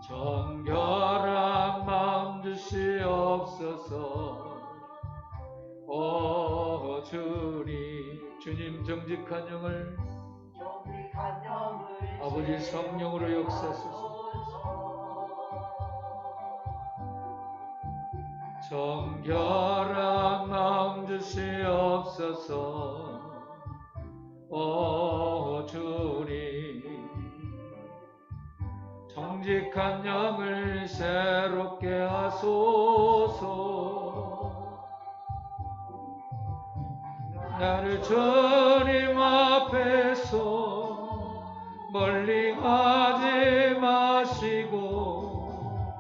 정결한 마음 주시옵소서. 오 주님, 주님 정직한 영을 아버지 성령으로 역사하소서. 정결한 마음 주시옵소서. 오 주님, 정직한 영을 새롭게 하소서. 나를 주님 앞에서 멀리 가지 마시고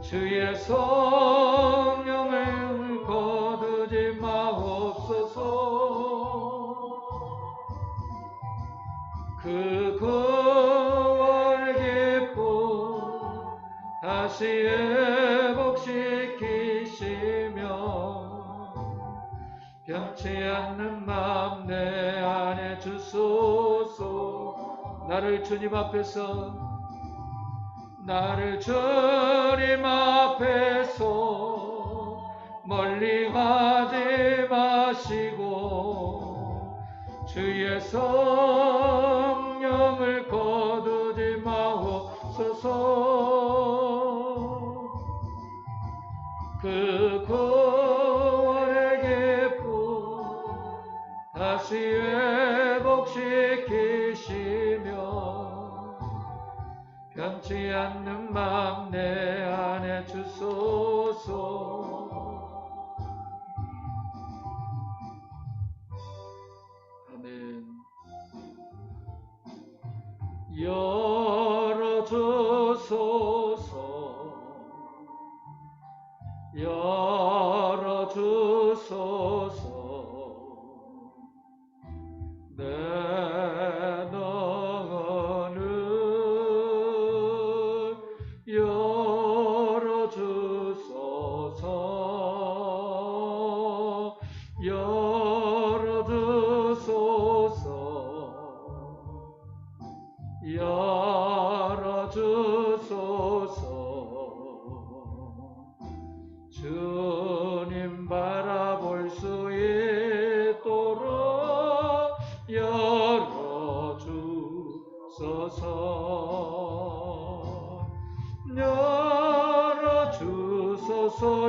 주의 성령을 거두지 마옵소서. 그 구원 기쁨 다시 회복시키시며 변치 않는 마음 내 안에 주소서. 나를 주님 앞에서 멀리 가지 마시고 주의 성령을 거두지 마옵소서. 그 구원의 기쁨 다시 회복시키시며 변치 않는 마음 내 안에 주소서. 아멘. 열어주소서. 열어주소서. 내 너는 열어주소서. 열어주소서. 열어주소서. 주님 바라볼 수 있도록 열어주소서. 열어주소서.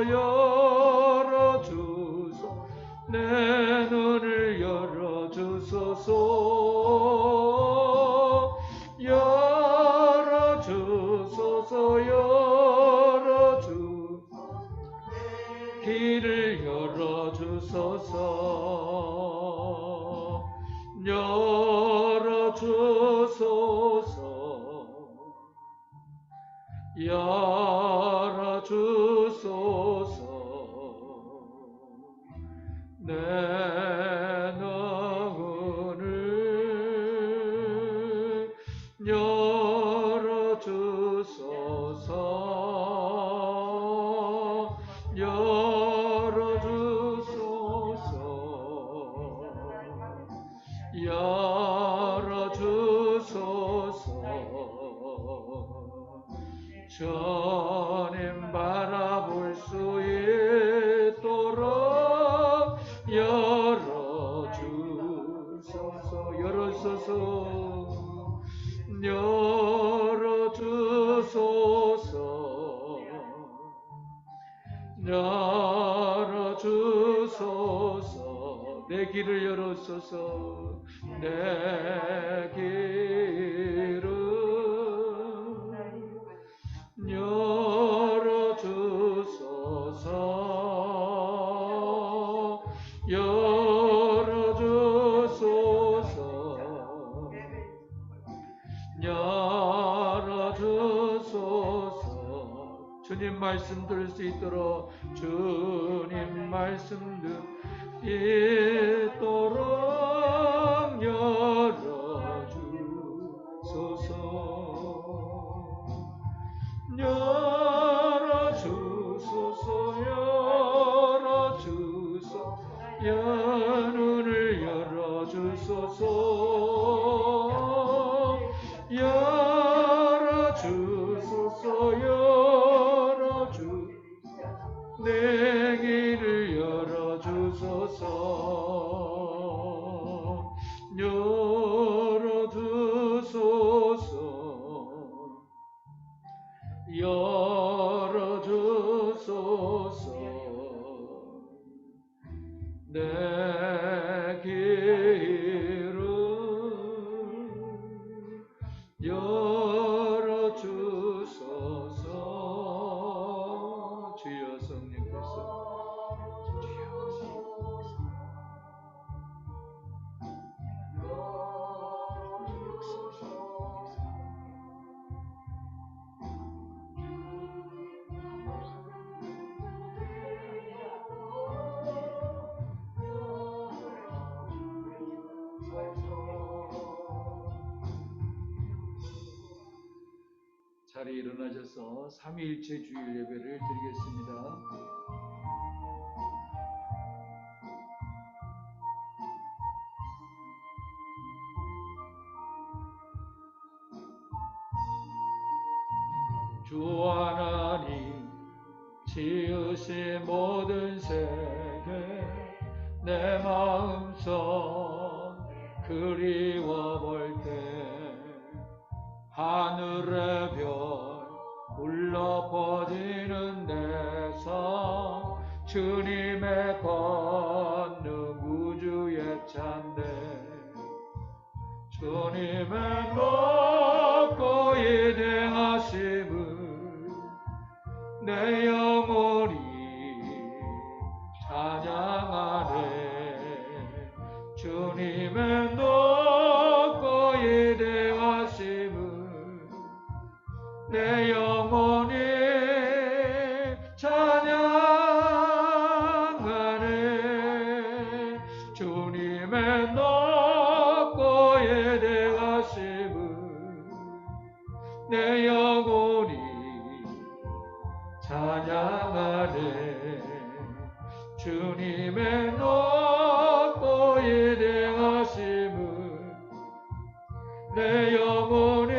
열어주소서. 내 눈을 열어주소서. 열어주소서. 열어주소서. 길을 열어주소서. 열어주소서. 열어주소서. 내 눈을 열어주소서. 열어주소서. 열어주소서. 주님 바라볼 수 있도록 열어주소서. 열어주소서. 열어주소서. 열어주소서. 내 길을 열어주소서. 내 길을 열어주소서. 열어주소서. 열어주소서. 주님 말씀 들을 수 있도록, 주님 말씀 있도록 열어주소서. 열어주소서. 열어주소서. 눈을 열어주소서. 열어주소서. 열어주소서 내 길을 열어주소서 열어주소서 내 길을 열어주소서 주여 성령께서 자리에 일어나셔서 삼위일체 주일 예배를 드리겠습니다. 주 하나님 지으신 모든 세계 내 마음속 그리워 볼 때 하늘의 별 울려 퍼지는 내성 주님의 권능 우주에 찬대 주님의 높고 위대하심을 내 영혼이 찬양하네 주님의 높고 위대하심을 내 영혼이 찬양하네 주님의 높고 위대하심을 내 영혼이 찬양하네 주님의 높고 위대하심을 내 영혼이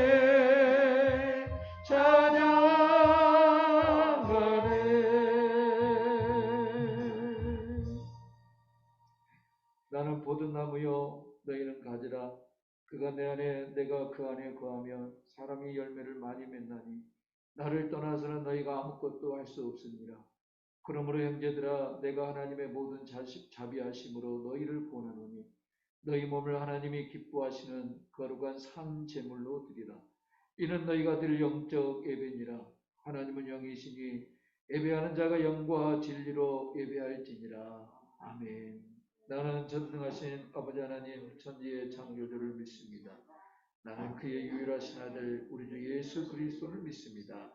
나는 포도나무요 너희는 가지라 그가 내 안에 내가 그 안에 거하면 사람이 열매를 많이 맺나니 나를 떠나서는 너희가 아무것도 할 수 없습니다. 그러므로 형제들아 내가 하나님의 모든 자비하심으로 너희를 권하노니 너희 몸을 하나님이 기뻐하시는 거룩한 산 제물로 드리라. 이는 너희가 드릴 영적 예배니라. 하나님은 영이시니 예배하는 자가 영과 진리로 예배할지니라. 아멘. 나는 전능하신 아버지 하나님 천지의 창조주를 믿습니다. 나는 그의 유일하신 아들 우리 주 예수 그리스도를 믿습니다.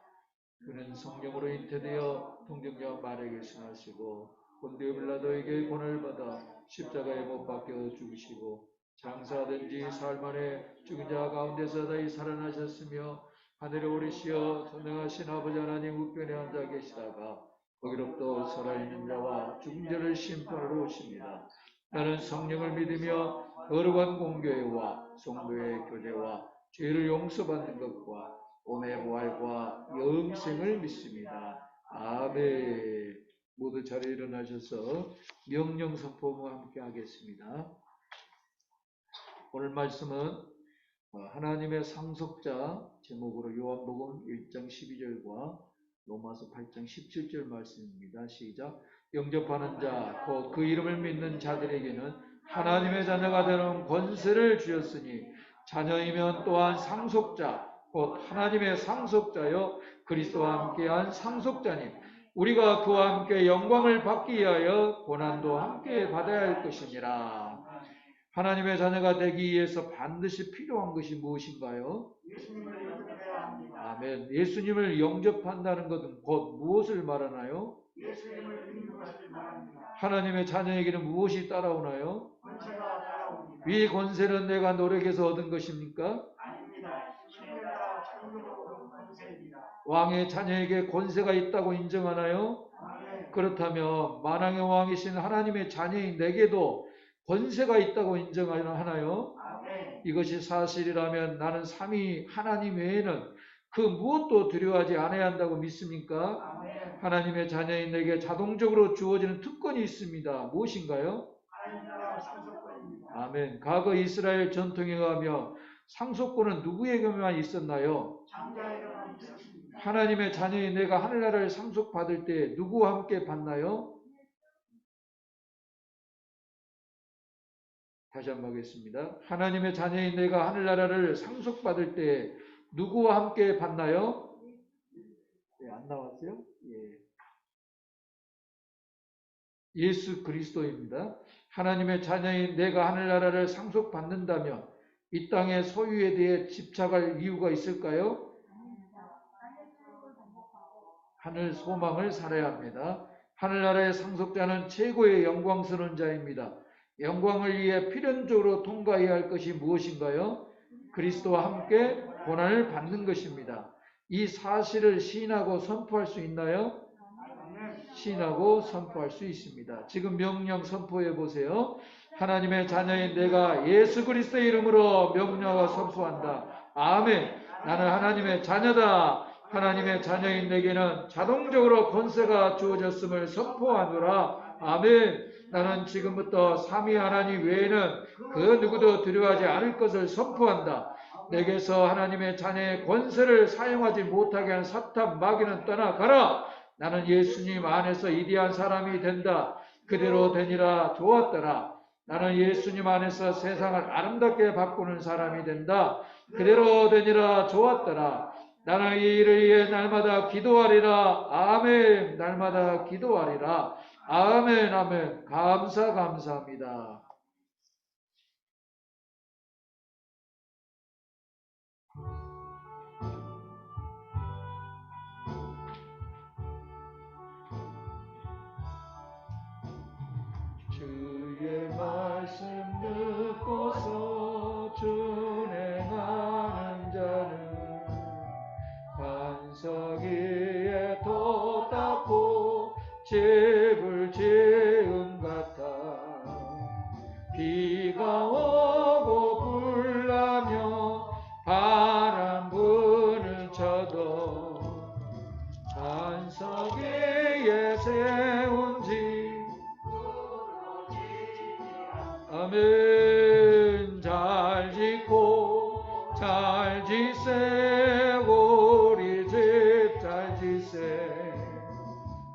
그는 성령으로 잉태되어 동정녀 마리아에게 승하시고 본디오 빌라도에게 고난을 받아 십자가에 못 박혀 죽으시고 장사된 지 사흘 만에 죽은 자 가운데서 다시 살아나셨으며 하늘에 오르시어 전능하신 아버지 하나님 우편에 앉아 계시다가 거기로부터 살아있는 자와 죽은 자를 심판하러 오십니다. 나는 성령을 믿으며 거룩한 공교회와 성도의 교제와 죄를 용서받는 것과 몸의 부활과 영생을 믿습니다. 아멘. 모두 자리에 일어나셔서 명령 선포와 함께 하겠습니다. 오늘 말씀은 하나님의 상속자 제목으로 요한복음 1장 12절과 로마서 8장 17절 말씀입니다. 시작. 영접하는 자 곧 그 이름을 믿는 자들에게는 하나님의 자녀가 되는 권세를 주셨으니 자녀이면 또한 상속자 곧 하나님의 상속자여 그리스도와 함께한 상속자님 우리가 그와 함께 영광을 받기 위하여 고난도 함께 받아야 할 것이니라. 하나님의 자녀가 되기 위해서 반드시 필요한 것이 무엇인가요? 예수님을 영접해야 합니다. 아멘. 예수님을 영접한다는 것은 곧 무엇을 말하나요? 예수님을 믿는 것을 말합니다. 하나님의 자녀에게는 무엇이 따라오나요? 권세가 따라옵니다. 이 권세는 내가 노력해서 얻은 것입니까? 아닙니다. 신뢰가 창조로 얻은 권세입니다. 왕의 자녀에게 권세가 있다고 인정하나요? 아멘. 그렇다면 만왕의 왕이신 하나님의 자녀인 내게도 권세가 있다고 인정하나요? 아멘. 이것이 사실이라면 나는 삼위 하나님 외에는 그 무엇도 두려워하지 않아야 한다고 믿습니까? 아멘. 하나님의 자녀인 내게 자동적으로 주어지는 특권이 있습니다. 무엇인가요? 하나님 나라 상속권입니다. 아멘. 과거 이스라엘 전통에 의하며 상속권은 누구에게만 있었나요? 장자에게만 있었습니다. 하나님의 자녀인 내가 하늘나라를 상속받을 때 누구와 함께 받나요? 다시 한번 하겠습니다. 하나님의 자녀인 내가 하늘나라를 상속받을 때 누구와 함께 받나요? 안 나왔어요? 예수 그리스도입니다. 하나님의 자녀인 내가 하늘나라를 상속받는다면 이 땅의 소유에 대해 집착할 이유가 있을까요? 하늘 소망을 살아야 합니다. 하늘나라의 상속자는 최고의 영광스러운 자입니다. 영광을 위해 필연적으로 통과해야 할 것이 무엇인가요? 그리스도와 함께 고난을 받는 것입니다. 이 사실을 시인하고 선포할 수 있나요? 시인하고 선포할 수 있습니다. 지금 명령 선포해 보세요. 하나님의 자녀인 내가 예수 그리스도의 이름으로 명령하고 선포한다. 아멘. 나는 하나님의 자녀다. 하나님의 자녀인 내게는 자동적으로 권세가 주어졌음을 선포하노라. 아멘. 나는 지금부터 삼위 하나님 외에는 그 누구도 두려워하지 않을 것을 선포한다. 내게서 하나님의 자녀의 권세를 사용하지 못하게 한 사탄 마귀는 떠나가라. 나는 예수님 안에서 위대한 사람이 된다. 그대로 되니라. 좋았더라. 나는 예수님 안에서 세상을 아름답게 바꾸는 사람이 된다. 그대로 되니라. 좋았더라. 나는 이 일을 위해 날마다 기도하리라. 아멘. 날마다 기도하리라. 아멘. 아멘. 감사합니다. 주의 말씀 듣고서 준행하는 자는 반석 위에 돛 닦고 집을 지은 같아. 비가 오고 불나며 바람 부는 쳐도 반석 위에 세운 집 아멘. 잘 짓고 잘 지세 우리 집 잘 지세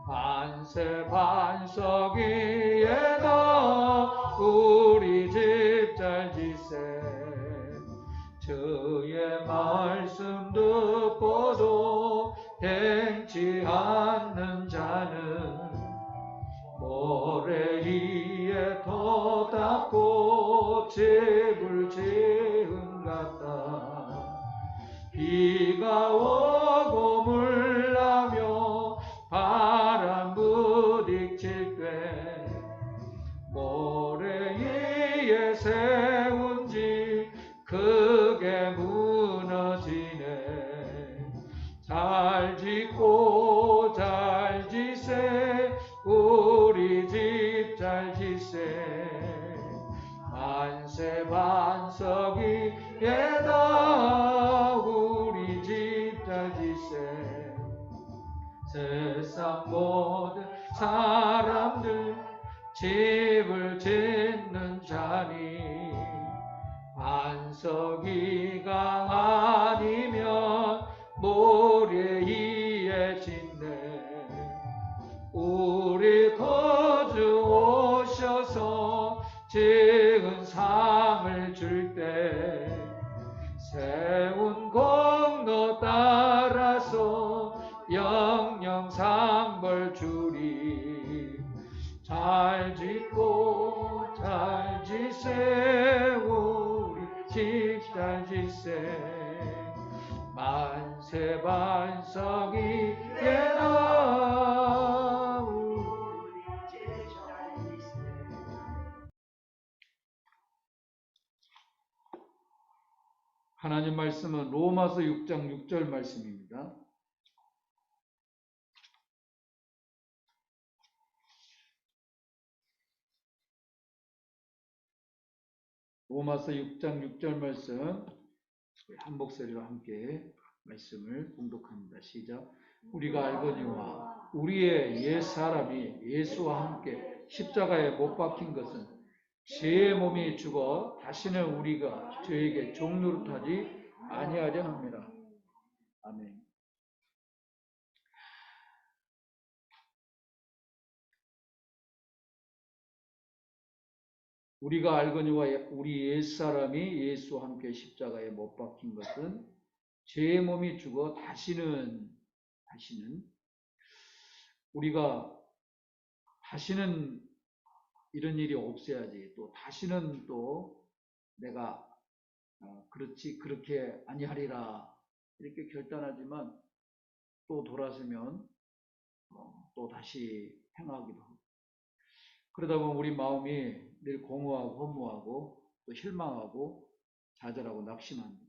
반세 반석 위에다 우리 집 잘 지세 주의 말씀 듣고도 행치 않는 자는 모래 위에 돛 닦고 집을 지은 같다. 비가 오고 물나며 바람 부딪힐 때 모래 위에 세운 집 크게 무너지네. 잘 짓고 잘 지세 우리 집 잘 지세 만세 반석 위에다 우리 집 잘 지세 세상 모든 사람들 집을 짓는 자니 반석 위가 아니면 모래 위에 짓네. 우리 거주 오셔서 지은 상을 줄 때 세운 공로 따라서 영영 상벌 주리. 잘 짓고 잘 지세 우리 집 잘 지세 만세 반석 위에다 우리 집 잘 지세. 하나님 말씀은 로마서 6장 6절 말씀입니다. 로마서 6장 6절 말씀 한 목소리로 함께 말씀을 봉독합니다. 시작. 우리가 알거니와 우리의 옛 사람이 예수와 함께 십자가에 못 박힌 것은 죄의 몸이 죽어 다시는 우리가 죄에게 종노릇하지 아니하려 합니다. 아멘. 우리가 알거니와 우리 옛사람이 예수와 함께 십자가에 못 박힌 것은 죄의 몸이 죽어 다시는 우리가 다시는 이런 일이 없어야지, 또 다시는 또 내가 그렇게 아니하리라 이렇게 결단하지만 또 돌아서면 또 다시 행하기도 하고, 그러다 보면 우리 마음이 늘 공허하고 허무하고 또 실망하고 좌절하고 낙심합니다.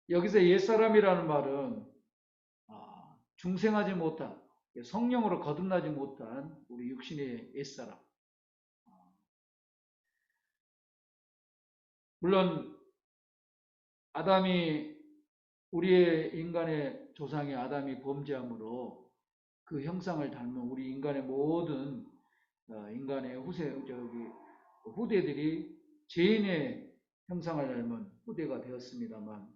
여기서 옛사람이라는 말은 중생하지 못한, 성령으로 거듭나지 못한 우리 육신의 옛사람. 물론 우리의 인간의 조상의 아담이 범죄함으로 그 형상을 닮은 우리 인간의 모든 인간의 후대들이 죄인의 형상을 닮은 후대가 되었습니다만,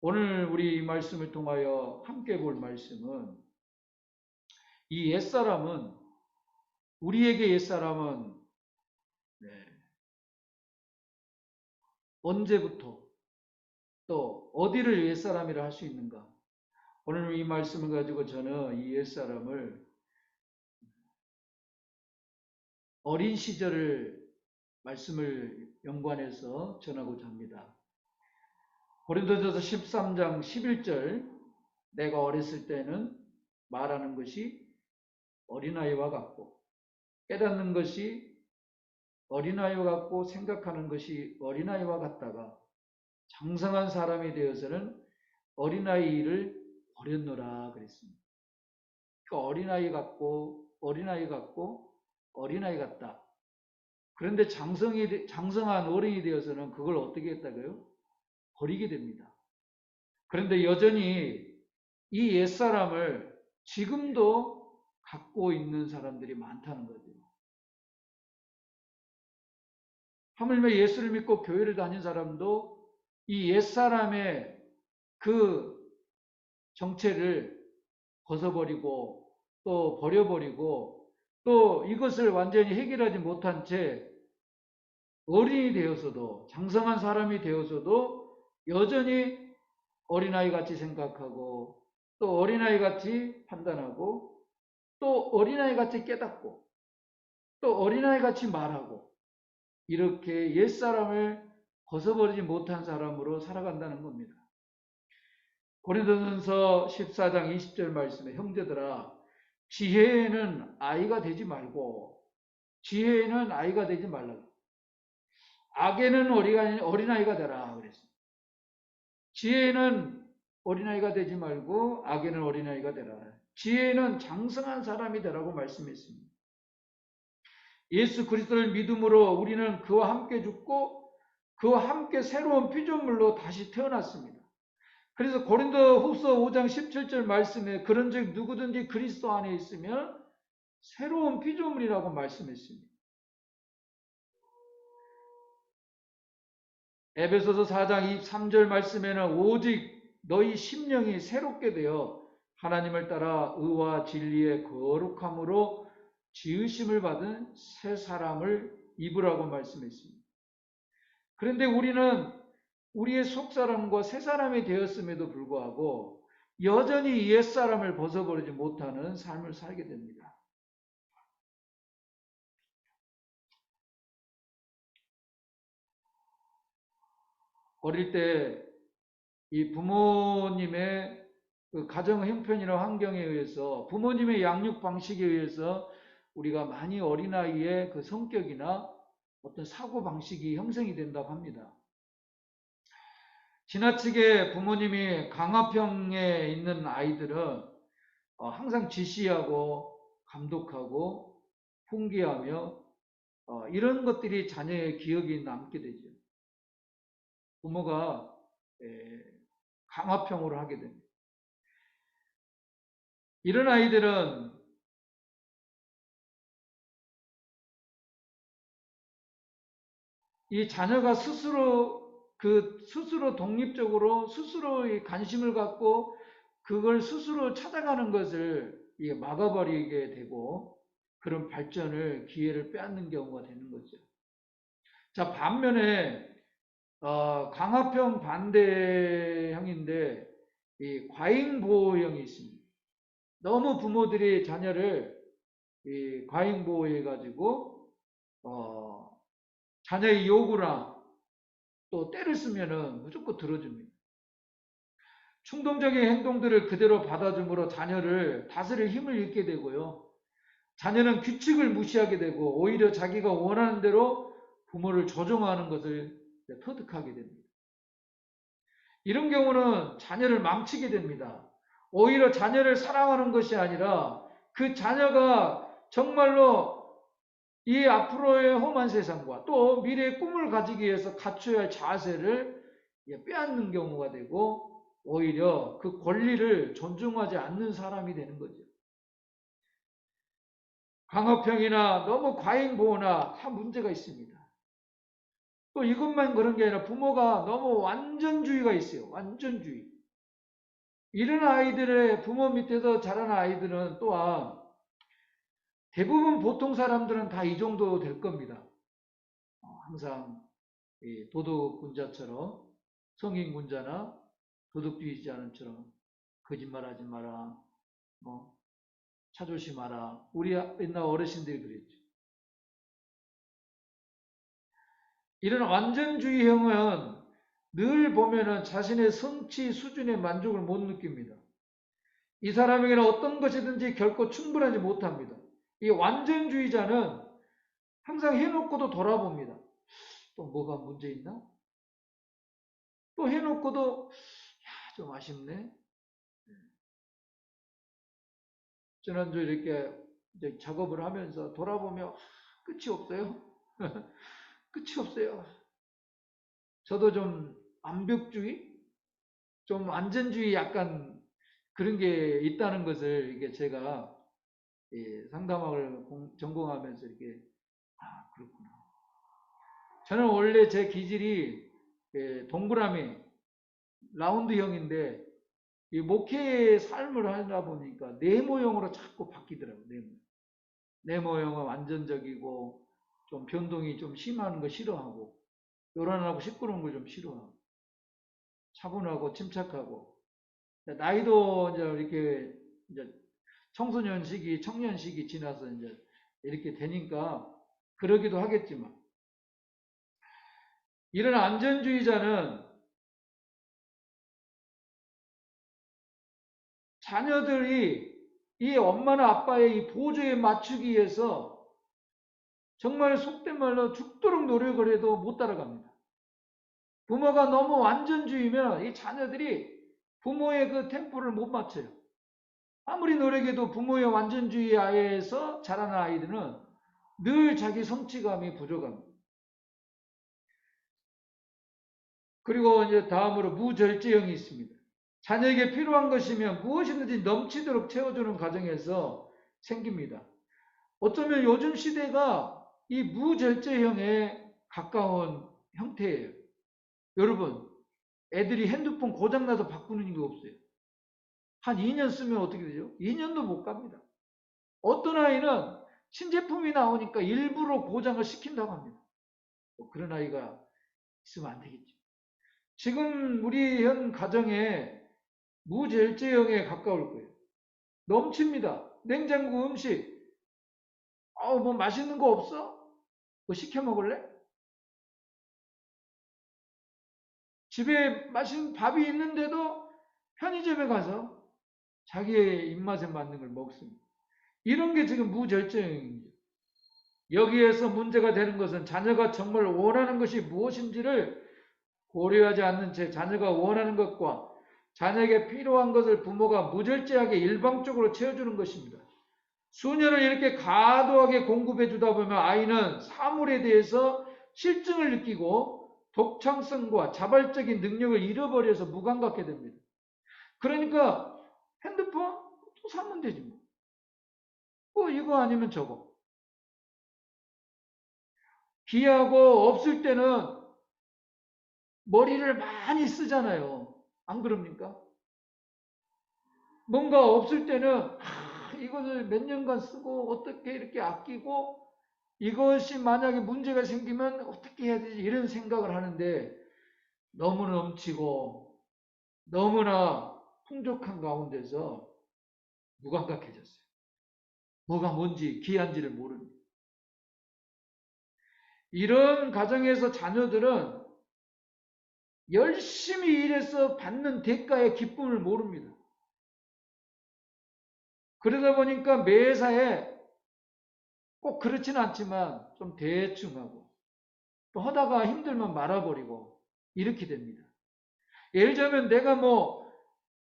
오늘 우리 이 말씀을 통하여 함께 볼 말씀은, 이 옛사람은, 우리에게 옛사람은 언제부터 또 어디를 옛사람이라 할 수 있는가? 오늘 이 말씀을 가지고 저는 이 옛사람을 어린 시절을 말씀을 연관해서 전하고자 합니다. 고린도전서 13장 11절, 내가 어렸을 때는 말하는 것이 어린아이와 같고 깨닫는 것이 어린아이와 같고 생각하는 것이 어린아이와 같다가 장성한 사람이 되어서는 어린아이를 버렸노라 그랬습니다. 그러니까 어린아이 같고 어린아이 같다. 그런데 장성한 어른이 되어서는 그걸 어떻게 했다고요? 버리게 됩니다. 그런데 여전히 이 옛사람을 지금도 갖고 있는 사람들이 많다는 거죠. 하물며 예수를 믿고 교회를 다닌 사람도 이 옛사람의 그 정체를 벗어버리고 또 버려버리고 또 이것을 완전히 해결하지 못한 채 어린이 되어서도, 장성한 사람이 되어서도 여전히 어린아이 같이 생각하고 또 어린아이 같이 판단하고 또 어린아이 같이 깨닫고 또 어린아이 같이 말하고, 이렇게 옛사람을 벗어버리지 못한 사람으로 살아간다는 겁니다. 고린도전서 14장 20절 말씀에, 형제들아 지혜에는 아이가 되지 말고, 지혜에는 아이가 되지 말라. 악에는 어린아이가 되라 그랬습니다. 지혜에는 어린아이가 되지 말고 악에는 어린아이가 되라. 지혜에는 장성한 사람이 되라고 말씀했습니다. 예수 그리스도를 믿음으로 우리는 그와 함께 죽고 그와 함께 새로운 피조물로 다시 태어났습니다. 그래서 고린도후서 5장 17절 말씀에, 그런즉 누구든지 그리스도 안에 있으면 새로운 피조물이라고 말씀했습니다. 에베소서 4장 23절 말씀에는 오직 너희 심령이 새롭게 되어 하나님을 따라 의와 진리의 거룩함으로 지으심을 받은 새 사람을 입으라고 말씀했습니다. 그런데 우리는 우리의 속사람과 새 사람이 되었음에도 불구하고 여전히 옛사람을 벗어버리지 못하는 삶을 살게 됩니다. 어릴 때 이 부모님의 그 가정 형편이나 환경에 의해서, 부모님의 양육 방식에 의해서 우리가 많이 어린아이의 그 성격이나 어떤 사고 방식이 형성이 된다고 합니다. 지나치게 부모님이 강압형에 있는 아이들은 항상 지시하고 감독하고 훈계하며 이런 것들이 자녀의 기억에 남게 되죠. 부모가 강화평으로 하게 됩니다. 이런 아이들은 이 자녀가 스스로 독립적으로 스스로 이 관심을 갖고 그걸 스스로 찾아가는 것을 이게 막아버리게 되고 그런 발전을 기회를 빼앗는 경우가 되는 거죠. 자, 반면에 강화평 반대형인데 이 과잉보호형이 있습니다. 너무 부모들이 자녀를 이 과잉보호해 가지고 자녀의 요구나 또 때를 쓰면은 무조건 들어줍니다. 충동적인 행동들을 그대로 받아줌으로 자녀를 다스릴 힘을 잃게 되고요. 자녀는 규칙을 무시하게 되고 오히려 자기가 원하는 대로 부모를 조종하는 것을 터득하게 됩니다. 이런 경우는 자녀를 망치게 됩니다. 오히려 자녀를 사랑하는 것이 아니라 그 자녀가 정말로 이 앞으로의 험한 세상과 또 미래의 꿈을 가지기 위해서 갖춰야 할 자세를 빼앗는 경우가 되고 오히려 그 권리를 존중하지 않는 사람이 되는 거죠. 강화평이나 너무 과잉보호나 다 문제가 있습니다. 또 이것만 그런 게 아니라 부모가 너무 완전주의가 있어요. 완전주의. 이런 아이들의 부모 밑에서 자라는 아이들은 또한 대부분 보통 사람들은 다 이 정도 될 겁니다. 항상 도덕군자처럼 성인군자나 도덕주의자처럼 거짓말하지 마라, 차 조심하라. 우리 옛날 어르신들이 그랬죠. 이런 완전주의형은 늘 보면은 자신의 성취 수준의 만족을 못 느낍니다. 이 사람에게는 어떤 것이든지 결코 충분하지 못합니다. 이 완전주의자는 항상 해놓고도 돌아봅니다. 또 뭐가 문제 있나? 또 해놓고도 좀 아쉽네. 지난주 이렇게 이제 작업을 하면서 돌아보면 끝이 없어요. 끝이 없어요. 저도 좀 완벽주의, 좀 안전주의 약간 그런 게 있다는 것을 이게 제가 상담학을 전공하면서 이렇게 그렇구나. 저는 원래 제 기질이 동그라미 라운드형인데 이 목회의 삶을 하다 보니까 네모형으로 자꾸 바뀌더라고요. 네모형은 완전적이고 좀 변동이 좀 심한 거 싫어하고 요란하고 시끄러운 걸 좀 싫어하고 차분하고 침착하고 나이도 이제 이렇게 이제 청소년 시기, 청년 시기 지나서 이제 이렇게 되니까 그러기도 하겠지만 이런 안전주의자는 자녀들이 이 엄마나 아빠의 이 보조에 맞추기 위해서 정말 속된 말로 죽도록 노력을 해도 못 따라갑니다. 부모가 너무 완전주의면 이 자녀들이 부모의 그 템포를 못 맞춰요. 아무리 노력해도 부모의 완전주의 아래에서 자라는 아이들은 늘 자기 성취감이 부족합니다. 그리고 이제 다음으로 무절제형이 있습니다. 자녀에게 필요한 것이면 무엇이든지 넘치도록 채워주는 과정에서 생깁니다. 어쩌면 요즘 시대가 이 무절제형에 가까운 형태예요. 여러분, 애들이 핸드폰 고장나서 바꾸는 게 없어요. 한 2년 쓰면 어떻게 되죠? 2년도 못 갑니다. 어떤 아이는 신제품이 나오니까 일부러 고장을 시킨다고 합니다. 그런 아이가 있으면 안 되겠죠. 지금 우리 현 가정에 무절제형에 가까울 거예요. 넘칩니다. 냉장고 음식. 뭐 맛있는 거 없어? 뭐 시켜 먹을래? 집에 맛있는 밥이 있는데도 편의점에 가서 자기의 입맛에 맞는 걸 먹습니다. 이런 게 지금 무절제형입니다. 여기에서 문제가 되는 것은 자녀가 정말 원하는 것이 무엇인지를 고려하지 않는 채 자녀가 원하는 것과 자녀에게 필요한 것을 부모가 무절제하게 일방적으로 채워주는 것입니다. 수년을 이렇게 과도하게 공급해 주다 보면 아이는 사물에 대해서 실증을 느끼고 독창성과 자발적인 능력을 잃어버려서 무감각해 됩니다. 그러니까 핸드폰 또 사면 되지 뭐. 이거 아니면 저거. 귀하고 없을 때는 머리를 많이 쓰잖아요. 안 그럽니까? 뭔가 없을 때는 이것을 몇 년간 쓰고 어떻게 이렇게 아끼고 이것이 만약에 문제가 생기면 어떻게 해야 되지 이런 생각을 하는데 너무 넘치고 너무나 풍족한 가운데서 무감각해졌어요. 뭐가 뭔지 귀한지를 모릅니다. 이런 가정에서 자녀들은 열심히 일해서 받는 대가의 기쁨을 모릅니다. 그러다 보니까 매사에 꼭 그렇지는 않지만 좀 대충 하고 또 하다가 힘들면 말아버리고 이렇게 됩니다. 예를 들면 내가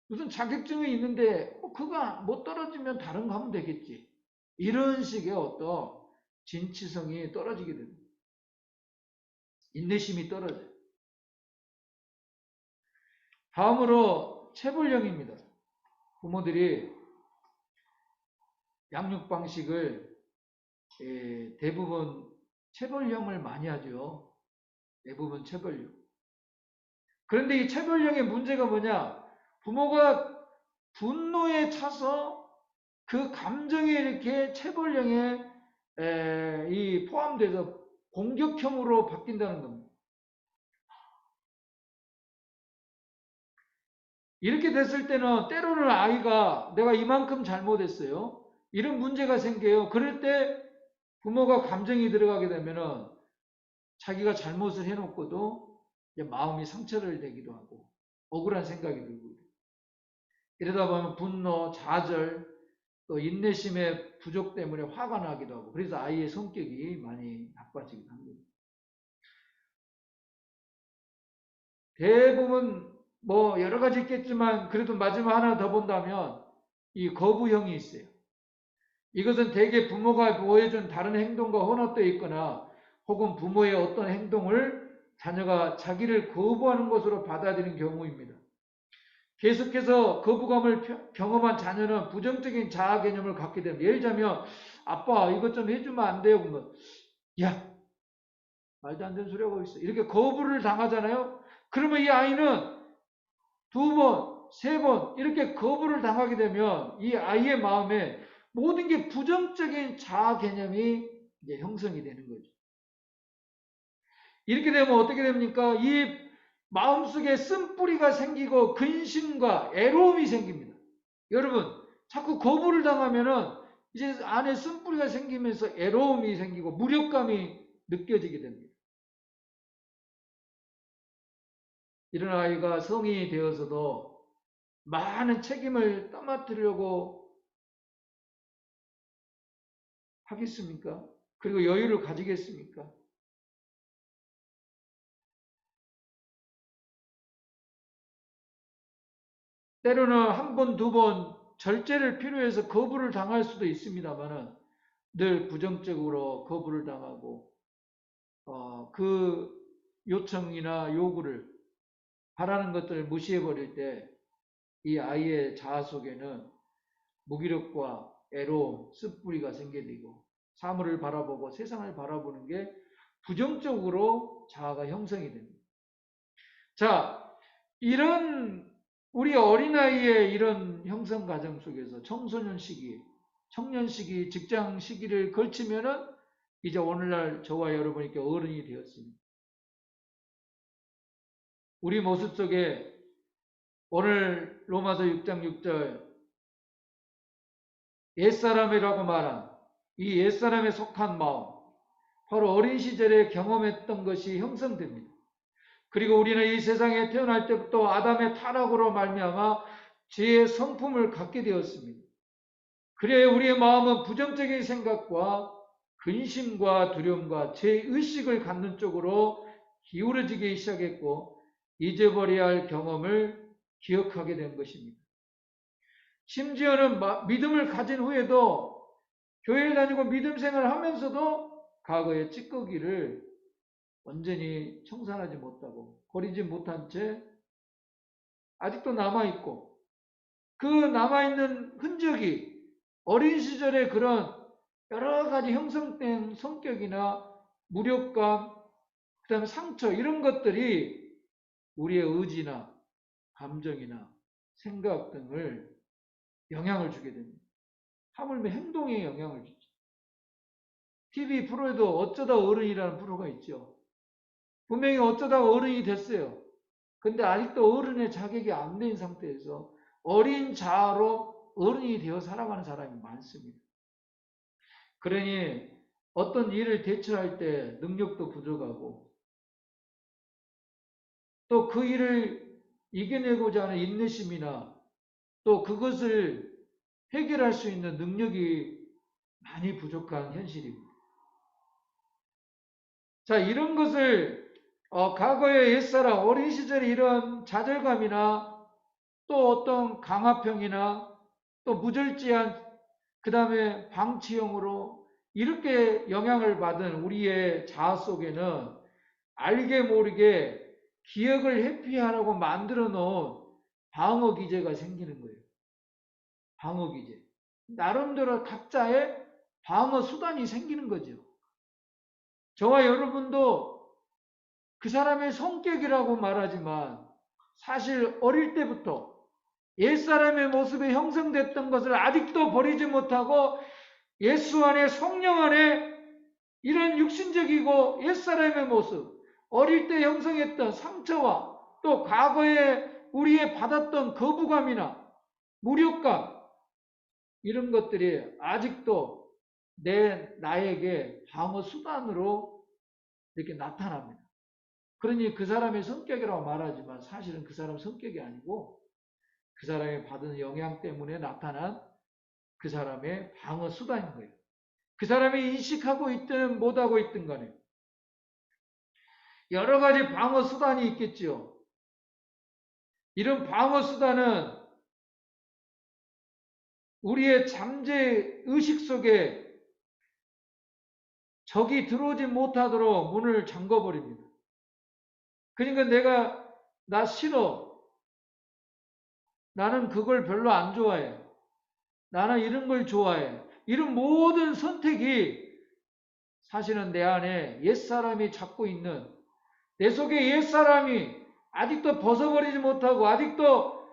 무슨 자격증이 있는데 그거 못 떨어지면 다른 거 하면 되겠지. 이런 식의 어떤 진취성이 떨어지게 됩니다. 인내심이 떨어져요. 다음으로 체벌령입니다. 부모들이 양육 방식을 대부분 체벌령을 많이 하죠. 대부분 체벌령. 그런데 이 체벌령의 문제가 뭐냐? 부모가 분노에 차서 그 감정이 이렇게 체벌령에 포함돼서 공격형으로 바뀐다는 겁니다. 이렇게 됐을 때는 때로는 아이가 내가 이만큼 잘못했어요. 이런 문제가 생겨요. 그럴 때 부모가 감정이 들어가게 되면은 자기가 잘못을 해놓고도 마음이 상처를 내기도 하고 억울한 생각이 들고 이러다 보면 분노, 좌절, 또 인내심의 부족 때문에 화가 나기도 하고 그래서 아이의 성격이 많이 나빠지기도 합니다. 대부분 여러 가지 있겠지만 그래도 마지막 하나 더 본다면 이 거부형이 있어요. 이것은 대개 부모가 보여준 다른 행동과 혼합되어 있거나 혹은 부모의 어떤 행동을 자녀가 자기를 거부하는 것으로 받아들이는 경우입니다. 계속해서 거부감을 경험한 자녀는 부정적인 자아 개념을 갖게 됩니다. 예를 들자면 아빠 이것 좀 해주면 안 돼요? 그러면 야 말도 안 되는 소리 하고 있어. 이렇게 거부를 당하잖아요. 그러면 이 아이는 2번, 3번 이렇게 거부를 당하게 되면 이 아이의 마음에 모든 게 부정적인 자아 개념이 이제 형성이 되는 거죠. 이렇게 되면 어떻게 됩니까? 이 마음속에 쓴뿌리가 생기고 근심과 애로움이 생깁니다. 여러분, 자꾸 거부를 당하면은 이제 안에 쓴뿌리가 생기면서 애로움이 생기고 무력감이 느껴지게 됩니다. 이런 아이가 성인이 되어서도 많은 책임을 떠맡으려고 하겠습니까? 그리고 여유를 가지겠습니까? 때로는 1번, 2번 절제를 필요해서 거부를 당할 수도 있습니다만은 늘 부정적으로 거부를 당하고 그 요청이나 요구를 바라는 것들을 무시해버릴 때 이 아이의 자아 속에는 무기력과 애로움, 쓴뿌리가 생겨지고 사물을 바라보고 세상을 바라보는 게 부정적으로 자아가 형성이 됩니다. 자, 이런 우리 어린아이의 이런 형성 과정 속에서 청소년 시기, 청년 시기, 직장 시기를 걸치면은 이제 오늘날 저와 여러분이 이렇게 어른이 되었습니다. 우리 모습 속에 오늘 로마서 6장 6절 옛사람이라고 말한 이 옛사람에 속한 마음, 바로 어린 시절에 경험했던 것이 형성됩니다. 그리고 우리는 이 세상에 태어날 때부터 아담의 타락으로 말미암아 죄의 성품을 갖게 되었습니다. 그래야 우리의 마음은 부정적인 생각과 근심과 두려움과 죄의식을 갖는 쪽으로 기울어지기 시작했고 잊어버려야 할 경험을 기억하게 된 것입니다. 심지어는 믿음을 가진 후에도 교회를 다니고 믿음 생활을 하면서도 과거의 찌꺼기를 완전히 청산하지 못하고 버리지 못한 채 아직도 남아있고 그 남아있는 흔적이 어린 시절의 그런 여러 가지 형성된 성격이나 무력감, 그 다음에 상처, 이런 것들이 우리의 의지나 감정이나 생각 등을 영향을 주게 됩니다. 하물며 행동에 영향을 주죠. TV 프로에도 어쩌다 어른이라는 프로가 있죠. 분명히 어쩌다 어른이 됐어요. 근데 아직도 어른의 자격이 안 된 상태에서 어린 자아로 어른이 되어 살아가는 사람이 많습니다. 그러니 어떤 일을 대처할 때 능력도 부족하고 또 그 일을 이겨내고자 하는 인내심이나 또 그것을 해결할 수 있는 능력이 많이 부족한 현실입니다. 자, 이런 것을 과거의 옛사람, 어린 시절에 이런 좌절감이나 또 어떤 강화평이나 또 무절제한 그 다음에 방치형으로 이렇게 영향을 받은 우리의 자아 속에는 알게 모르게 기억을 회피하라고 만들어 놓은 방어 기제가 생기는 거예요. 방어 기제. 나름대로 각자의 방어 수단이 생기는 거죠. 저와 여러분도 그 사람의 성격이라고 말하지만 사실 어릴 때부터 옛사람의 모습에 형성됐던 것을 아직도 버리지 못하고 예수 안에 성령 안에 이런 육신적이고 옛사람의 모습, 어릴 때 형성했던 상처와 또 과거에 우리의 받았던 거부감이나 무력감, 이런 것들이 아직도 나에게 방어 수단으로 이렇게 나타납니다. 그러니 그 사람의 성격이라고 말하지만 사실은 그 사람 성격이 아니고 그 사람이 받은 영향 때문에 나타난 그 사람의 방어 수단인 거예요. 그 사람이 인식하고 있든 못하고 있든 간에 여러 가지 방어 수단이 있겠죠. 이런 방어 수단은 우리의 잠재 의식 속에 적이 들어오지 못하도록 문을 잠궈버립니다. 그러니까 나 싫어. 나는 그걸 별로 안 좋아해. 나는 이런 걸 좋아해. 이런 모든 선택이 사실은 내 안에 옛사람이 잡고 있는, 내 속에 옛사람이 아직도 벗어버리지 못하고 아직도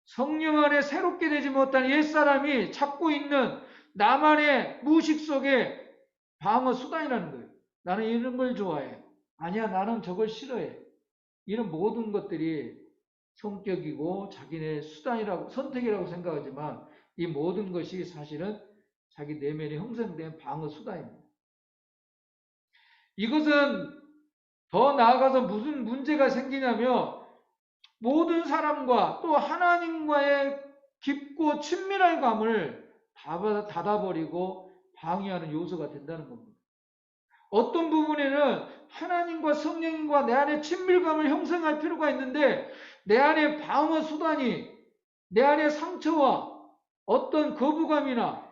성령 안에 새롭게 되지 못한 옛사람이 잡고 있는 나만의 무의식 속에 방어 수단이라는 거예요. 나는 이런 걸 좋아해. 아니야, 나는 저걸 싫어해. 이런 모든 것들이 성격이고 자기네 수단이라고, 선택이라고 생각하지만 이 모든 것이 사실은 자기 내면에 형성된 방어 수단입니다. 이것은 더 나아가서 무슨 문제가 생기냐면 모든 사람과 또 하나님과의 깊고 친밀한 감을 닫아버리고 방해하는 요소가 된다는 겁니다. 어떤 부분에는 하나님과 성령님과 내 안에 친밀감을 형성할 필요가 있는데 내 안에 방어 수단이, 내 안에 상처와 어떤 거부감이나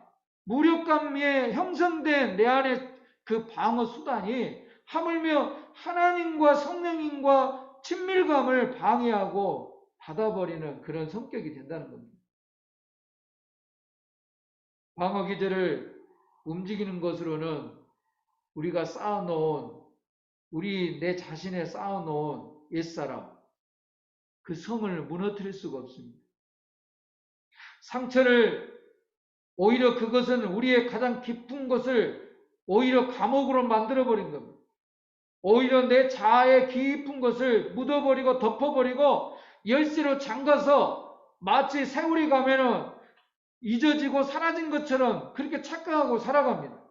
무력감에 형성된 내 안에 그 방어 수단이 하물며 하나님과 성령님과 친밀감을 방해하고 닫아버리는 그런 성격이 된다는 겁니다. 방어 기제를 움직이는 것으로는 우리가 쌓아놓은, 내 자신에 쌓아놓은 옛사람, 그 성을 무너뜨릴 수가 없습니다. 상처를, 오히려 그것은 우리의 가장 깊은 것을 오히려 감옥으로 만들어버린 겁니다. 오히려 내 자아의 깊은 것을 묻어버리고 덮어버리고 열쇠로 잠가서 마치 세월이 가면은 잊어지고 사라진 것처럼 그렇게 착각하고 살아갑니다.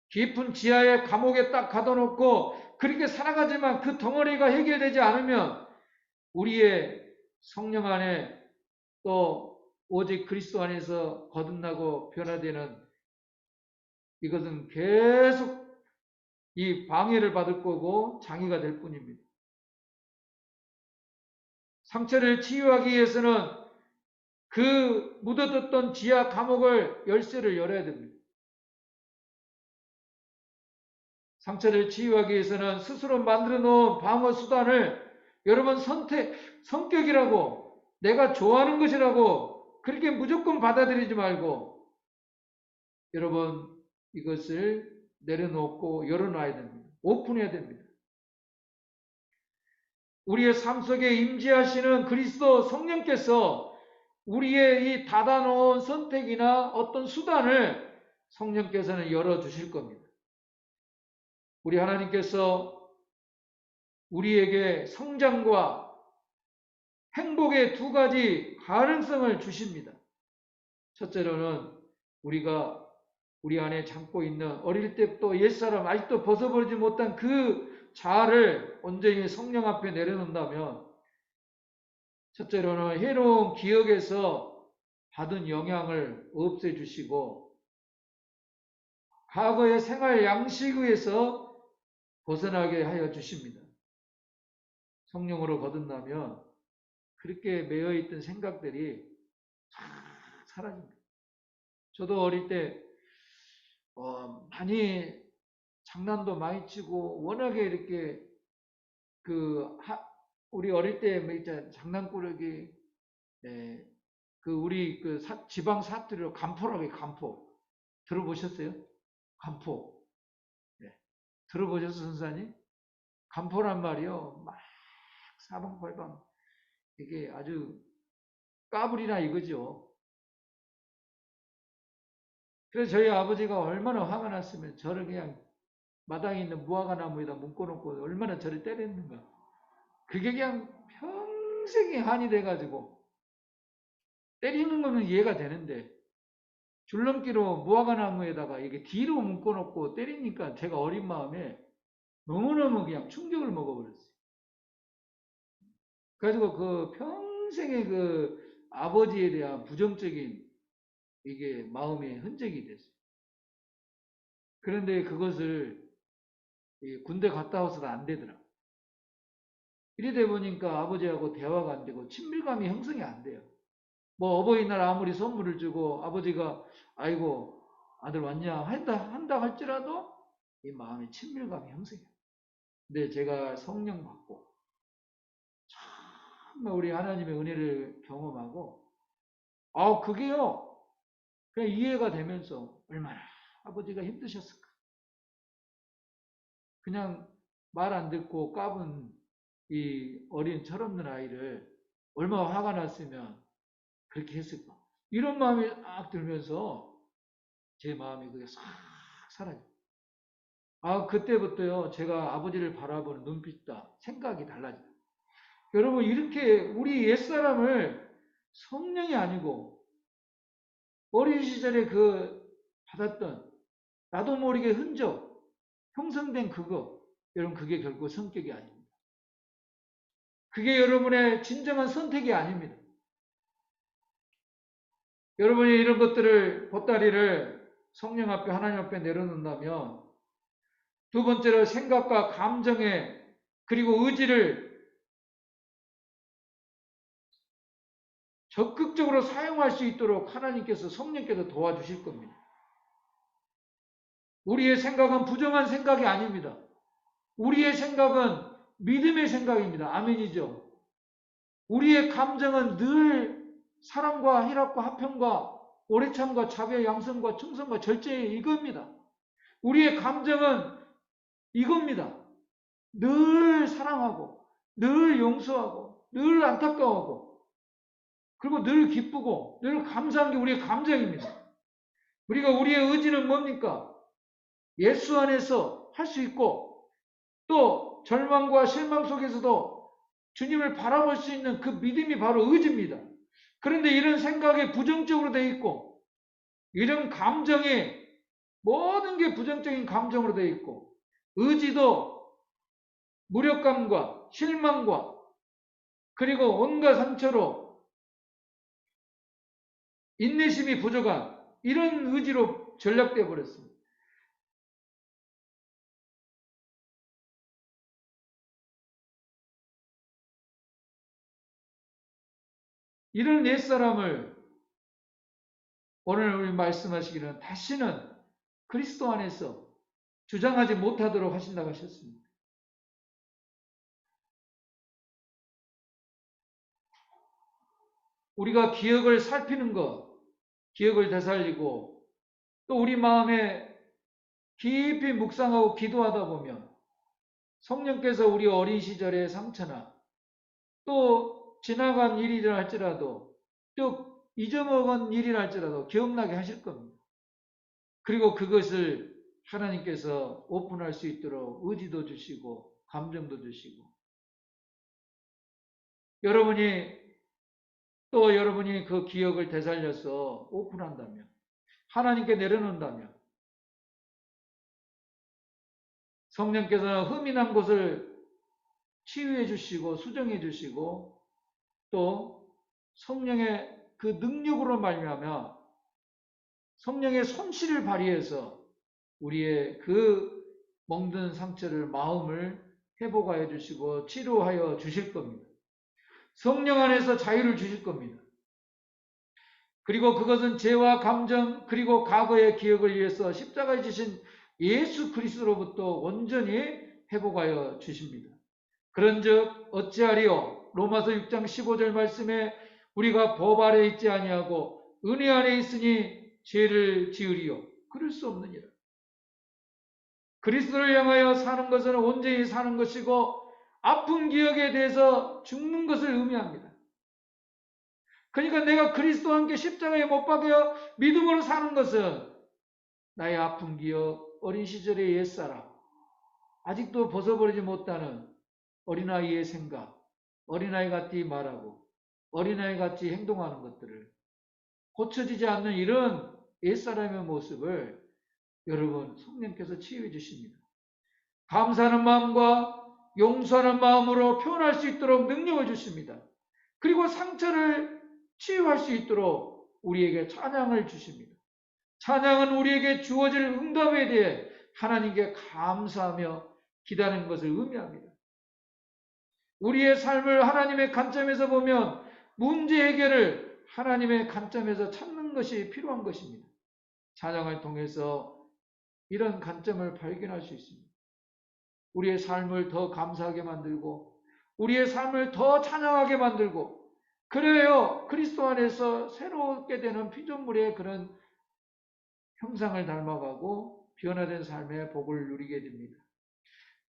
깊은 지하의 감옥에 딱 가둬놓고 그렇게 살아가지만 그 덩어리가 해결되지 않으면 우리의 성령 안에 또 오직 그리스도 안에서 거듭나고 변화되는 이것은 계속 이 방해를 받을 거고 장애가 될 뿐입니다. 상처를 치유하기 위해서는 그 묻어뒀던 지하 감옥을 열쇠를 열어야 됩니다. 상처를 치유하기 위해서는 스스로 만들어 놓은 방어 수단을 여러분 성격이라고, 내가 좋아하는 것이라고 그렇게 무조건 받아들이지 말고 여러분 이것을 내려놓고 열어놔야 됩니다. 오픈해야 됩니다. 우리의 삶 속에 임재하시는 그리스도 성령께서 우리의 이 닫아놓은 선택이나 어떤 수단을 성령께서는 열어주실 겁니다. 우리 하나님께서 우리에게 성장과 행복의 두 가지 가능성을 주십니다. 첫째로는 우리가 우리 안에 참고 있는 어릴 때부터 옛사람 아직도 벗어버리지 못한 그 자아를 온전히 성령 앞에 내려놓는다면 첫째로는 해로운 기억에서 받은 영향을 없애주시고 과거의 생활 양식에서 벗어나게 하여 주십니다. 성령으로 거듭나면 그렇게 매여있던 생각들이 사라집니다. 저도 어릴 때 많이 장난도 많이 치고 워낙에 이렇게 우리 어릴 때 뭐 있잖아요. 장난꾸러기 우리 지방 사투리로 간포라고 해요. 간포 들어보셨어요? 간포 들어보셨어요, 선사님? 간포란 말이요. 막 사방팔방 이게 아주 까불이나 이거죠. 그래서 저희 아버지가 얼마나 화가 났으면 저를 그냥 마당에 있는 무화과 나무에다 묶어놓고 얼마나 저를 때렸는가. 그게 그냥 평생이 한이 돼가지고 때리는 거는 이해가 되는데 줄넘기로 무화과 나무에다가 이게 뒤로 묶어놓고 때리니까 제가 어린 마음에 너무너무 그냥 충격을 먹어버렸어요. 그래가지고 그 평생의 그 아버지에 대한 부정적인 이게 마음의 흔적이 됐어요. 그런데 그것을 군대 갔다 와서도 안 되더라. 이래 보니까 아버지하고 대화가 안 되고 친밀감이 형성이 안 돼요. 뭐 어버이날 아무리 선물을 주고 아버지가 아이고 아들 왔냐 한다 할지라도 이 마음의 친밀감이 형성해요. 근데 제가 성령 받고 정말 우리 하나님의 은혜를 경험하고 그게요 그냥 이해가 되면서 얼마나 아버지가 힘드셨을까. 그냥 말 안 듣고 까분 이 어린 철없는 아이를 얼마나 화가 났으면 그렇게 했을까. 이런 마음이 딱 들면서 제 마음이 그게 싹 사라져요. 그때부터요 제가 아버지를 바라보는 눈빛과 생각이 달라져요. 여러분 이렇게 우리 옛사람을 성령이 아니고 어린 시절에 받았던 나도 모르게 흔적 형성된 여러분 그게 결코 성격이 아닙니다. 그게 여러분의 진정한 선택이 아닙니다. 여러분이 이런 것들을 보따리를 성령 앞에 하나님 앞에 내려놓는다면 두 번째로 생각과 감정에 그리고 의지를 적극적으로 사용할 수 있도록 하나님께서 성령께서 도와주실 겁니다. 우리의 생각은 부정한 생각이 아닙니다. 우리의 생각은 믿음의 생각입니다. 아멘이죠. 우리의 감정은 늘 사랑과 희락과 화평과 오래참과 자비와 양성과 충성과 절제의 이겁니다. 우리의 감정은 이겁니다. 늘 사랑하고 늘 용서하고 늘 안타까워하고 그리고 늘 기쁘고 늘 감사한 게 우리의 감정입니다. 우리의 의지는 뭡니까? 예수 안에서 할 수 있고 또 절망과 실망 속에서도 주님을 바라볼 수 있는 그 믿음이 바로 의지입니다. 그런데 이런 생각이 부정적으로 되어 있고 이런 감정이 모든 게 부정적인 감정으로 되어 있고 의지도 무력감과 실망과 그리고 온갖 상처로 인내심이 부족한 이런 의지로 전락되어 버렸습니다. 이런 옛사람을 오늘 우리 말씀하시기는 다시는 그리스도 안에서 주장하지 못하도록 하신다고 하셨습니다. 우리가 기억을 살피는 것, 기억을 되살리고 또 우리 마음에 깊이 묵상하고 기도하다 보면 성령께서 우리 어린 시절의 상처나 또 지나간 일이라 할지라도 또 잊어먹은 일이라 할지라도 기억나게 하실 겁니다. 그리고 그것을 하나님께서 오픈할 수 있도록 의지도 주시고 감정도 주시고 여러분이 그 기억을 되살려서 오픈한다면 하나님께 내려놓는다면 성령께서는 흠이 난 곳을 치유해 주시고 수정해 주시고 또 성령의 그 능력으로 말미암아 성령의 손실을 발휘해서 우리의 그 멍든 상처를 마음을 회복하여 주시고 치료하여 주실 겁니다. 성령 안에서 자유를 주실 겁니다. 그리고 그것은 죄와 감정 그리고 과거의 기억을 위해서 십자가에 지신 예수 그리스도로부터 온전히 회복하여 주십니다. 그런즉 어찌하리요? 로마서 6장 15절 말씀에 우리가 법 아래 있지 아니하고 은혜 안에 있으니 죄를 지으리요? 그럴 수 없느니라. 그리스도를 향하여 사는 것은 온전히 사는 것이고 아픈 기억에 대해서 죽는 것을 의미합니다. 그러니까 내가 그리스도와 함께 십자가에 못 박여 믿음으로 사는 것은 나의 아픈 기억, 어린 시절의 옛사람, 아직도 벗어버리지 못하는 어린아이의 생각, 어린아이 같이 말하고 어린아이 같이 행동하는 것들을 고쳐지지 않는 이런 옛사람의 모습을 여러분 성령께서 치유해 주십니다. 감사하는 마음과 용서하는 마음으로 표현할 수 있도록 능력을 주십니다. 그리고 상처를 치유할 수 있도록 우리에게 찬양을 주십니다. 찬양은 우리에게 주어질 응답에 대해 하나님께 감사하며 기다리는 것을 의미합니다. 우리의 삶을 하나님의 관점에서 보면 문제 해결을 하나님의 관점에서 찾는 것이 필요한 것입니다. 찬양을 통해서 이런 관점을 발견할 수 있습니다. 우리의 삶을 더 감사하게 만들고 우리의 삶을 더 찬양하게 만들고 그래요. 그리스도 안에서 새롭게 되는 피조물의 그런 형상을 닮아가고 변화된 삶의 복을 누리게 됩니다.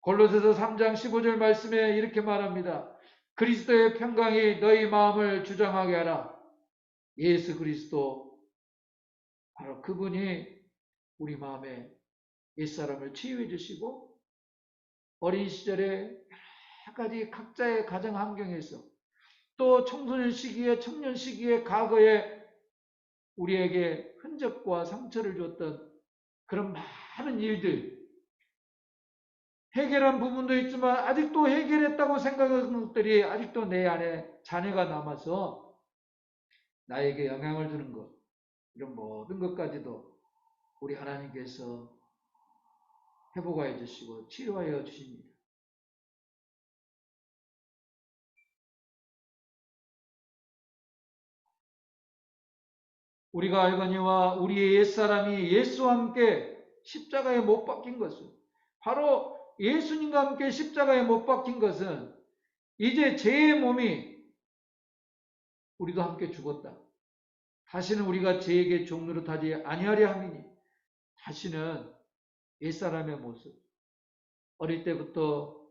골로새서 3장 15절 말씀에 이렇게 말합니다. 그리스도의 평강이 너희 마음을 주장하게 하라. 예수 그리스도 바로 그분이 우리 마음에 옛사람을 치유해 주시고 어린 시절에 여러 가지 각자의 가정 환경에서 또 청소년 시기에 청년 시기에 과거에 우리에게 흔적과 상처를 줬던 그런 많은 일들 해결한 부분도 있지만 아직도 해결했다고 생각하는 것들이 아직도 내 안에 잔해가 남아서 나에게 영향을 주는 것 이런 모든 것까지도 우리 하나님께서 회복하여 주시고 치료하여 주십니다. 우리가 알거니와 우리의 옛사람이 예수와 함께 십자가에 못 박힌 것은 바로 예수님과 함께 십자가에 못 박힌 것은 이제 죄의 몸이 우리도 함께 죽었다. 다시는 우리가 죄에게 종노릇하지 아니하려 함이니 다시는 옛사람의 모습 어릴 때부터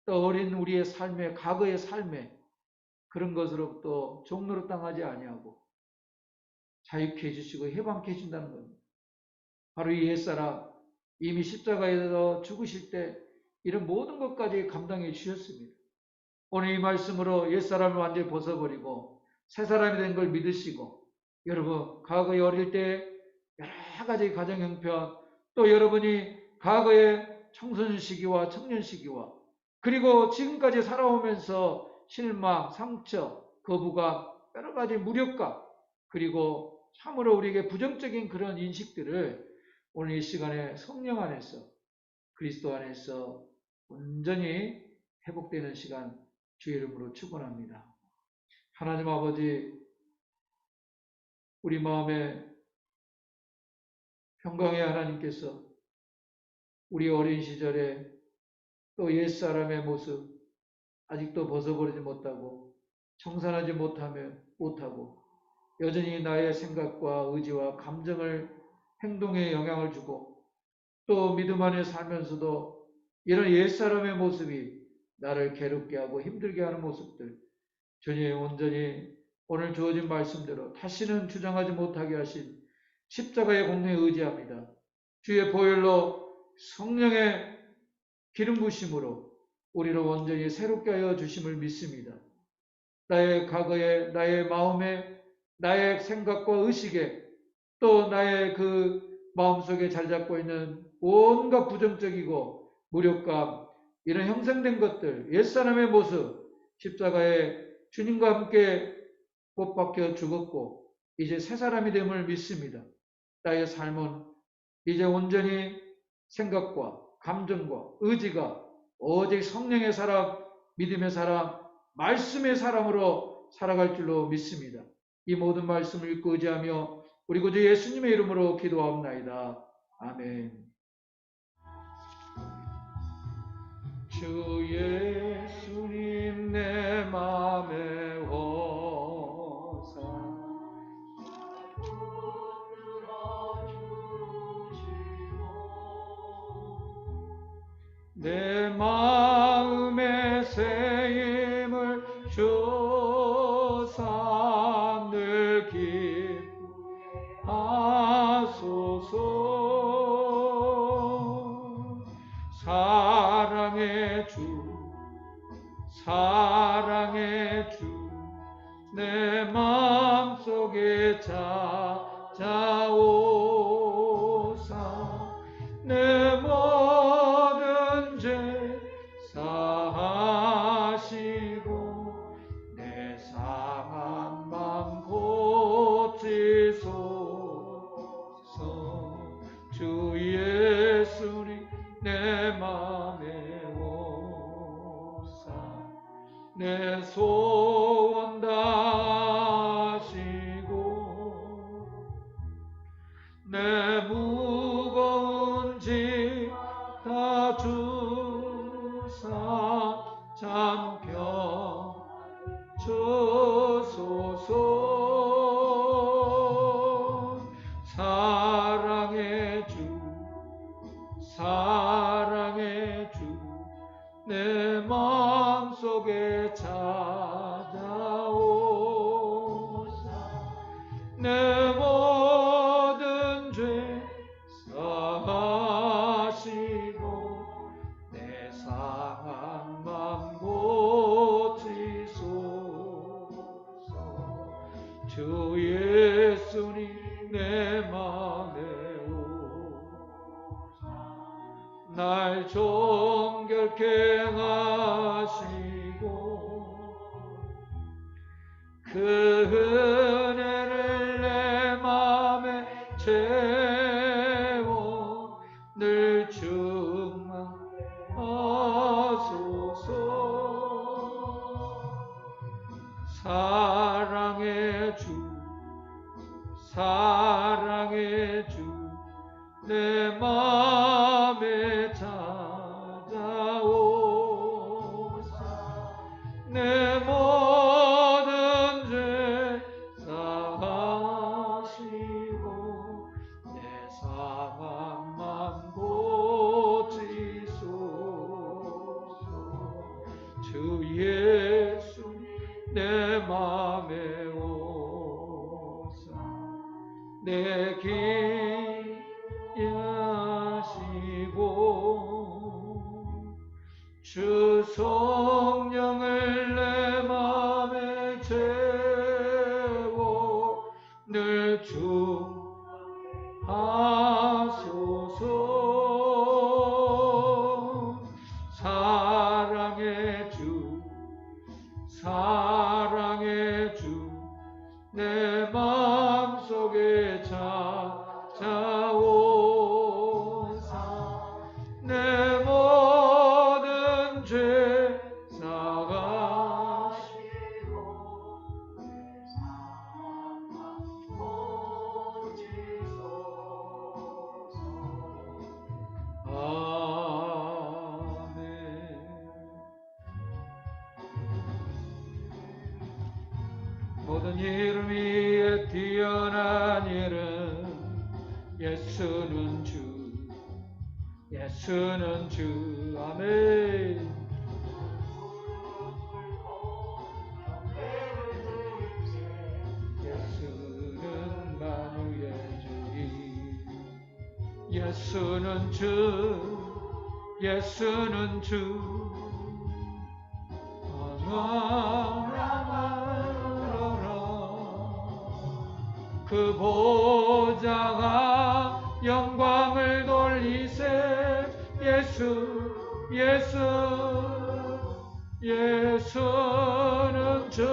떠어린 우리의 삶의 과거의 삶에 그런 것으로부터 종노릇 당하지 아니하고 자유케 해주시고 해방케 해준다는 겁니다. 바로 이 옛사람 이미 십자가에서 죽으실 때 이런 모든 것까지 감당해 주셨습니다. 오늘 이 말씀으로 옛사람을 완전히 벗어버리고 새사람이 된 걸 믿으시고 여러분 과거에 어릴 때 여러 가지 가정 형편 또 여러분이 과거의 청소년 시기와 청년 시기와 그리고 지금까지 살아오면서 실망, 상처, 거부감, 여러 가지 무력감 그리고 참으로 우리에게 부정적인 그런 인식들을 오늘 이 시간에 성령 안에서 그리스도 안에서 온전히 회복되는 시간 주의 이름으로 축원합니다. 하나님 아버지 우리 마음에 평강의 하나님께서 우리 어린 시절에 또 옛사람의 모습 아직도 벗어버리지 못하고 청산하지 못하고 여전히 나의 생각과 의지와 감정을 행동에 영향을 주고 또 믿음 안에 살면서도 이런 옛사람의 모습이 나를 괴롭게 하고 힘들게 하는 모습들, 주님 온전히 오늘 주어진 말씀대로 다시는 주장하지 못하게 하신 십자가의 공로에 의지합니다. 주의 보혈로 성령의 기름 부심으로 우리를 온전히 새롭게 하여 주심을 믿습니다. 나의 과거에, 나의 마음에, 나의 생각과 의식에 또 나의 그 마음속에 잘 잡고 있는 온갖 부정적이고 무력감, 이런 형성된 것들, 옛사람의 모습, 십자가에 주님과 함께 못 박혀 죽었고 이제 새 사람이 됨을 믿습니다. 나의 삶은 이제 온전히 생각과 감정과 의지가 오직 성령의 사람, 믿음의 사람, 말씀의 사람으로 살아갈 줄로 믿습니다. 이 모든 말씀을 읽고 의지하며 우리 구주 예수님의 이름으로 기도하옵나이다. 아멘. 주 예수님 내 맘에 오사 내 마음에 새 힘을 주사 늘 기뻐하소서. 사랑의 주 내 마음속에 찾아오사 내 모든 죄 사하시고 내 상한 맘 고치소서. 주 예수님 내 맘에 오사 내 소원 다하시고 내 무거운 짐 다 주사 잠겨 주소서. 사랑의 주 내 마음속에 찾아오사 내 모든 죄 사하시고 내 상한 맘 고치소서. 주 예수님 내 맘에 오사 날 정결케 하시고 그 은혜를 내 맘에 채워 늘 충만하소서. 사랑의 주 내 맘에 찾아오사 내 모든 죄 사하시고 내 상한 맘 고치소서. 주 예수 내 맘에 오사 내 하시고 주 성령을 내 맘에 채워 늘 주하소서. 사랑의 주 내 마음속에 찾아오사 내 모든 죄 사하시고 내 상한 맘 고치소서. 아멘. 모든 이름 위에 다니엘은 예수는 주, 예수는 주. 아멘. 예수는 만유의 주님, 예수는 주, 예수는 주. 그 보좌가 영광을 돌리세. 예수, 예수, 예수는 주.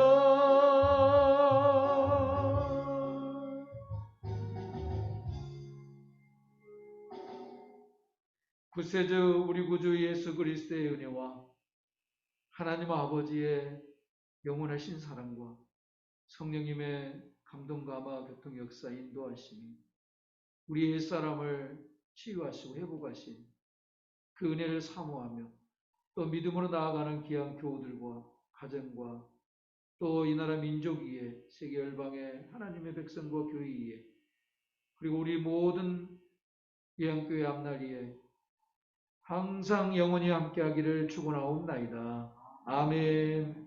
구세주 우리 구주 예수 그리스도의 은혜와 하나님 아버지의 영원하신 사랑과 성령님의 감동, 감화, 교통, 역사, 인도하심이 우리 옛사람을 치유하시고 회복하신 그 은혜를 사모하며 또 믿음으로 나아가는 귀한 교우들과 가정과 또 이 나라 민족 위에 세계 열방의 하나님의 백성과 교회 위에 그리고 우리 모든 예언교회 앞날위에 항상 영원히 함께하기를 축원하옵나이다. 아멘.